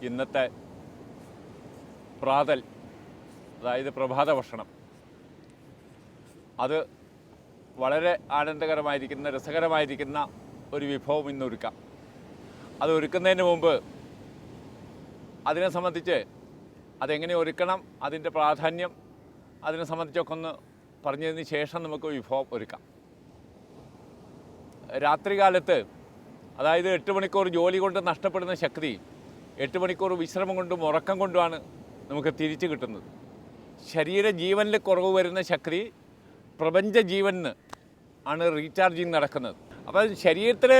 ഇന്നത്തെ പ്രാതൽ, അതായത് പ്രഭാത ഭക്ഷണം, അത് വളരെ ആനന്ദകരമായിരിക്കുന്ന രസകരമായിരിക്കുന്ന ഒരു വിഭവം ഇന്നൊരുക്കാം. അത് ഒരുക്കുന്നതിന് മുമ്പ് അതിനെ സംബന്ധിച്ച് അതെങ്ങനെ ഒരുക്കണം, അതിൻ്റെ പ്രാധാന്യം അതിനെ സംബന്ധിച്ചൊക്കെ ഒന്ന് പറഞ്ഞതിന് ശേഷം നമുക്ക് വിഭവം ഒരുക്കാം. രാത്രികാലത്ത്, അതായത് 8 മണിക്കൂർ ജോലി കൊണ്ട് നഷ്ടപ്പെടുന്ന ശക്തി 8 മണിക്കൂർ വിശ്രമം കൊണ്ടും ഉറക്കം കൊണ്ടുമാണ് നമുക്ക് തിരിച്ചു കിട്ടുന്നത്. ശരീരജീവനിൽ കുറവ് വരുന്ന ശക്തി പ്രപഞ്ച ജീവന് ആണ് റീചാർജിങ് നടക്കുന്നത്. അപ്പോൾ ശരീരത്തിൽ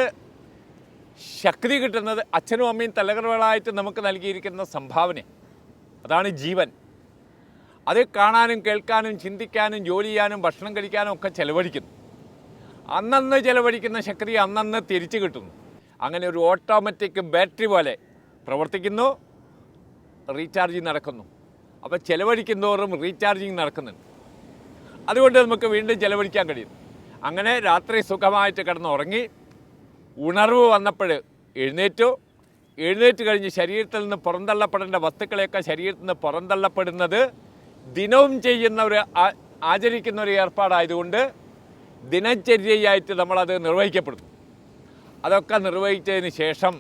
ശക്തി കിട്ടുന്നത് അച്ഛനും അമ്മയും തലമുറകളായിട്ട് നമുക്ക് നൽകിയിരിക്കുന്ന സംഭാവന, അതാണ് ജീവൻ. അത് കാണാനും കേൾക്കാനും ചിന്തിക്കാനും ജോലി ചെയ്യാനും ഭക്ഷണം കഴിക്കാനും ഒക്കെ ചെലവഴിക്കുന്നു. അന്നന്ന് ചെലവഴിക്കുന്ന ശക്തി അന്നന്ന് തിരിച്ചു കിട്ടുന്നു. അങ്ങനെ ഒരു ഓട്ടോമാറ്റിക് ബാറ്ററി പോലെ പ്രവർത്തിക്കുന്നു, റീചാർജിങ് നടക്കുന്നു. അപ്പോൾ ചെലവഴിക്കുന്നതോറും റീചാർജിങ് നടക്കുന്നുണ്ട്. അതുകൊണ്ട് നമുക്ക് വീണ്ടും ചെലവഴിക്കാൻ കഴിയും. അങ്ങനെ രാത്രി സുഖമായിട്ട് കിടന്നുറങ്ങി ഉണർവ് വന്നപ്പോൾ എഴുന്നേറ്റ് കഴിഞ്ഞ് ശരീരത്തിൽ നിന്ന് പുറന്തള്ളപ്പെടേണ്ട വസ്തുക്കളെയൊക്കെ ശരീരത്തിൽ നിന്ന് പുറന്തള്ളപ്പെടുന്നത് ദിനവും ആചരിക്കുന്ന ഒരു ഏർപ്പാടായതുകൊണ്ട് ദിനചര്യയായിട്ട് നമ്മളത് നിർവഹിക്കപ്പെടുന്നു. അതൊക്കെ നിർവഹിച്ചതിന് ശേഷം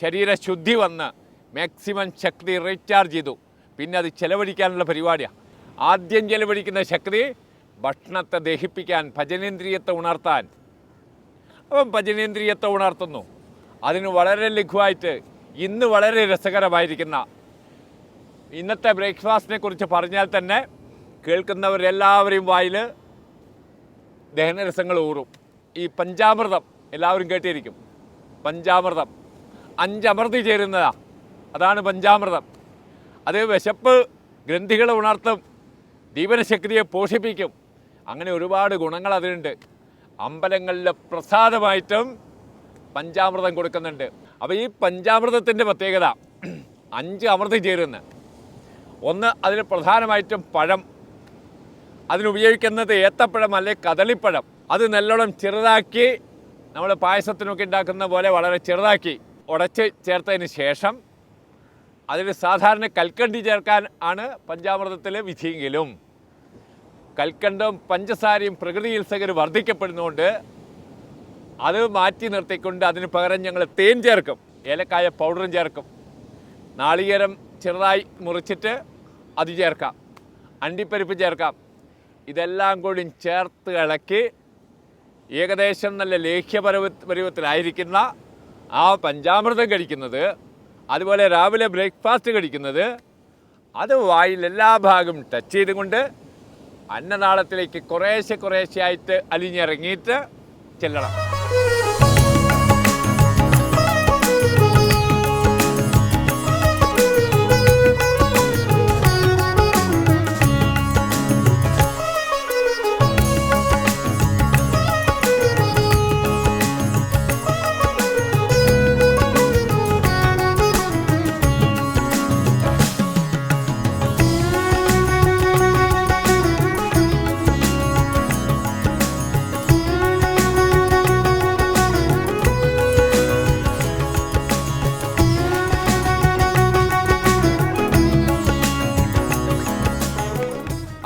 ശരീരശുദ്ധി വന്ന് മാക്സിമം ശക്തി റീചാർജ് ചെയ്തു. പിന്നെ അത് ചെലവഴിക്കാനുള്ള പരിപാടിയാണ്. ആദ്യം ചെലവഴിക്കുന്ന ശക്തി ഭക്ഷണത്തെ ദഹിപ്പിക്കാൻ, പചനേന്ദ്രിയത്തെ ഉണർത്താൻ. അപ്പം പചനേന്ദ്രിയത്തെ ഉണർത്തുന്നു. അതിന് വളരെ ലഘുവായിട്ട് ഇന്ന് വളരെ രസകരമായിരിക്കുന്ന ഇന്നത്തെ ബ്രേക്ക്ഫാസ്റ്റിനെ കുറിച്ച് പറഞ്ഞാൽ തന്നെ കേൾക്കുന്നവരെല്ലാവരെയും വായിൽ ദഹനരസങ്ങൾ ഊറും. ഈ പഞ്ചാമൃതം എല്ലാവരും കേട്ടിരിക്കും. പഞ്ചാമൃതം 5 അമൃതി ചേരുന്നതാണ്, അതാണ് പഞ്ചാമൃതം. അത് വിശപ്പ് ഗ്രന്ഥികളെ ഉണർത്തും, ദീപനശക്തിയെ പോഷിപ്പിക്കും. അങ്ങനെ ഒരുപാട് ഗുണങ്ങൾ അതിനുണ്ട്. അമ്പലങ്ങളിൽ പ്രസാദമായിട്ടും പഞ്ചാമൃതം കൊടുക്കുന്നുണ്ട്. അപ്പോൾ ഈ പഞ്ചാമൃതത്തിൻ്റെ പ്രത്യേകത 5 അമൃതി ചേരുന്ന ഒന്ന്, അതിൽ പ്രധാനമായിട്ടും പഴം. അതിനുപയോഗിക്കുന്നത് ഏത്തപ്പഴം അല്ലെങ്കിൽ കദളിപ്പഴം. അത് നല്ലോണം ചെറുതാക്കി, നമ്മൾ പായസത്തിനൊക്കെ ഉണ്ടാക്കുന്ന പോലെ വളരെ ചെറുതാക്കി ഉടച്ച് ചേർത്തതിന് ശേഷം അതിൽ സാധാരണ കൽക്കണ്ടി ചേർക്കാൻ ആണ് പഞ്ചാമൃതത്തിൽ വിധിയെങ്കിലും കൽക്കണ്ടവും പഞ്ചസാരയും പ്രകൃതിയിൽ സകര് വർദ്ധിക്കപ്പെടുന്നതുകൊണ്ട് അത് മാറ്റി നിർത്തിക്കൊണ്ട് അതിന് പകരം ഞങ്ങൾ തേൻ ചേർക്കും, ഏലക്കായ പൗഡറും ചേർക്കും. നാളികേരം ചെറുതായി മുറിച്ചിട്ട് അത് ചേർക്കാം, അണ്ടിപ്പരിപ്പ് ചേർക്കാം. ഇതെല്ലാം കൂടി ചേർത്ത് ഇളക്കി ഏകദേശം നല്ല ലേഹ്യപരുവത്തിലായിരിക്കുന്ന ആ പഞ്ചാമൃതം കഴിക്കുന്നത്, അതുപോലെ രാവിലെ ബ്രേക്ക്ഫാസ്റ്റ് കഴിക്കുന്നത്, അത് വായിൽ എല്ലാ ഭാഗവും ടച്ച് ചെയ്തുകൊണ്ട് അന്നനാളത്തിലേക്ക് കുറേശ്ശെയായിട്ട് അലിഞ്ഞിറങ്ങിയിട്ട് ചെല്ലണം.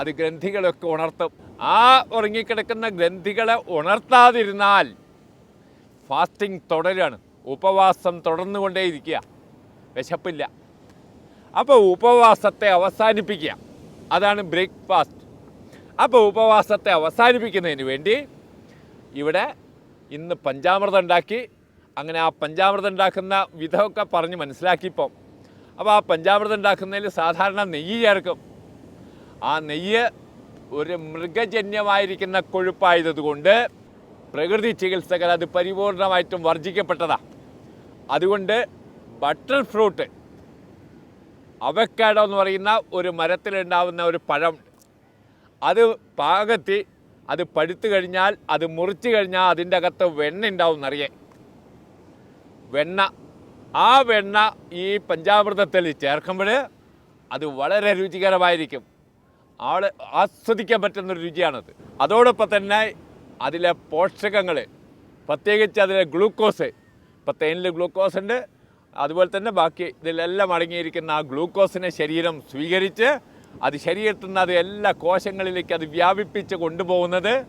അത് ഗ്രന്ഥികളൊക്കെ ഉണർത്തും. ആ ഉറങ്ങിക്കിടക്കുന്ന ഗ്രന്ഥികളെ ഉണർത്താതിരുന്നാൽ ഫാസ്റ്റിംഗ് തുടരുകയാണ്, ഉപവാസം തുടർന്നുകൊണ്ടേയിരിക്കുക, വിശപ്പില്ല. അപ്പോൾ ഉപവാസത്തെ അവസാനിപ്പിക്കുക, അതാണ് ബ്രേക്ക്ഫാസ്റ്റ്. അപ്പോൾ ഉപവാസത്തെ അവസാനിപ്പിക്കുന്നതിന് വേണ്ടി ഇവിടെ ഇന്ന് പഞ്ചാമൃതം ഉണ്ടാക്കി. അങ്ങനെ ആ പഞ്ചാമൃതം ഉണ്ടാക്കുന്ന വിധമൊക്കെ പറഞ്ഞ് മനസ്സിലാക്കിയപ്പോൾ, അപ്പോൾ ആ പഞ്ചാമൃതം ഉണ്ടാക്കുന്നതിൽ സാധാരണ നെയ്യ് ചേർക്കും. ആ നെയ്യ് ഒരു മൃഗജന്യമായിരിക്കുന്ന കൊഴുപ്പായതുകൊണ്ട് പ്രകൃതി ചികിത്സകർ അത് പരിപൂർണമായിട്ടും വർജിക്കപ്പെട്ടതാണ്. അതുകൊണ്ട് ബട്ടർ ഫ്രൂട്ട്, അവക്കാഡോ എന്ന് പറയുന്ന ഒരു മരത്തിലുണ്ടാവുന്ന ഒരു പഴം, അത് പാകത്തി അത് പഴുത്തു കഴിഞ്ഞാൽ, അത് മുറിച്ച് കഴിഞ്ഞാൽ അതിൻ്റെ അകത്ത് വെണ്ണ ഉണ്ടാവും നിറയെ വെണ്ണ. ആ വെണ്ണ ഈ പഞ്ചാമൃതത്തിൽ ചേർക്കുമ്പോൾ അത് വളരെ രുചികരമായിരിക്കും. ആസ്വദിക്കാൻ പറ്റുന്നൊരു രുചിയാണത്. അതോടൊപ്പം തന്നെ അതിലെ പോഷകങ്ങൾ, പ്രത്യേകിച്ച് അതിലെ ഗ്ലൂക്കോസ്, ഇപ്പോൾ തേനിൽ ഗ്ലൂക്കോസ് ഉണ്ട്, അതുപോലെ തന്നെ ബാക്കി ഇതിലെല്ലാം അടങ്ങിയിരിക്കുന്ന ആ ഗ്ലൂക്കോസിനെ ശരീരം സ്വീകരിച്ച് അത് ശരീരത്തിൽ നിന്ന് അത് എല്ലാ കോശങ്ങളിലേക്ക് അത് വ്യാപിപ്പിച്ച് കൊണ്ടുപോകുന്നത്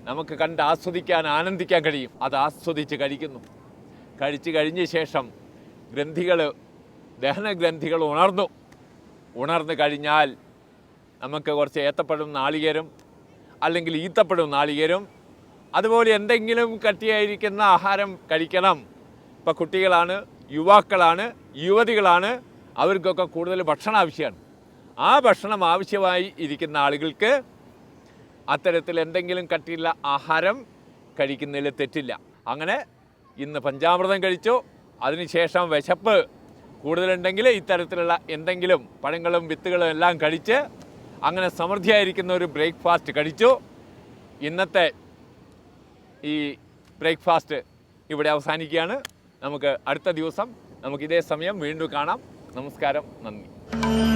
നമുക്ക് കണ്ട് ആസ്വദിക്കാൻ ആനന്ദിക്കാൻ കഴിയും. അത് ആസ്വദിച്ച് കഴിക്കുന്നു. കഴിച്ച് കഴിഞ്ഞ ശേഷം ദഹനഗ്രന്ഥികൾ ഉണർന്നു കഴിഞ്ഞാൽ നമുക്ക് കുറച്ച് ഏത്തപ്പഴം നാളികേരം അല്ലെങ്കിൽ ഈത്തപ്പഴം നാളികേരം അതുപോലെ എന്തെങ്കിലും കട്ടിയായിരിക്കുന്ന ആഹാരം കഴിക്കണം. ഇപ്പോൾ കുട്ടികളാണ്, യുവാക്കളാണ്, യുവതികളാണ്, അവർക്കൊക്കെ കൂടുതൽ ഭക്ഷണം ആവശ്യമാണ്. ആ ഭക്ഷണം ആവശ്യമായി ഇരിക്കുന്ന ആളുകൾക്ക് അത്തരത്തിൽ എന്തെങ്കിലും കട്ടിയുള്ള ആഹാരം കഴിക്കുന്നതിൽ തെറ്റില്ല. അങ്ങനെ ഇന്ന് പഞ്ചാമൃതം കഴിച്ചു, അതിനുശേഷം വിശപ്പ് കൂടുതലുണ്ടെങ്കിൽ ഇത്തരത്തിലുള്ള എന്തെങ്കിലും പഴങ്ങളും വിത്തുകളും എല്ലാം കഴിച്ച് അങ്ങനെ സമൃദ്ധിയായിരിക്കുന്ന ഒരു ബ്രേക്ക്ഫാസ്റ്റ് കഴിച്ചു. ഇന്നത്തെ ഈ ബ്രേക്ക്ഫാസ്റ്റ് ഇവിടെ അവസാനിക്കുകയാണ്. നമുക്ക് അടുത്ത ദിവസം ഇതേ സമയം വീണ്ടും കാണാം. നമസ്കാരം, നന്ദി.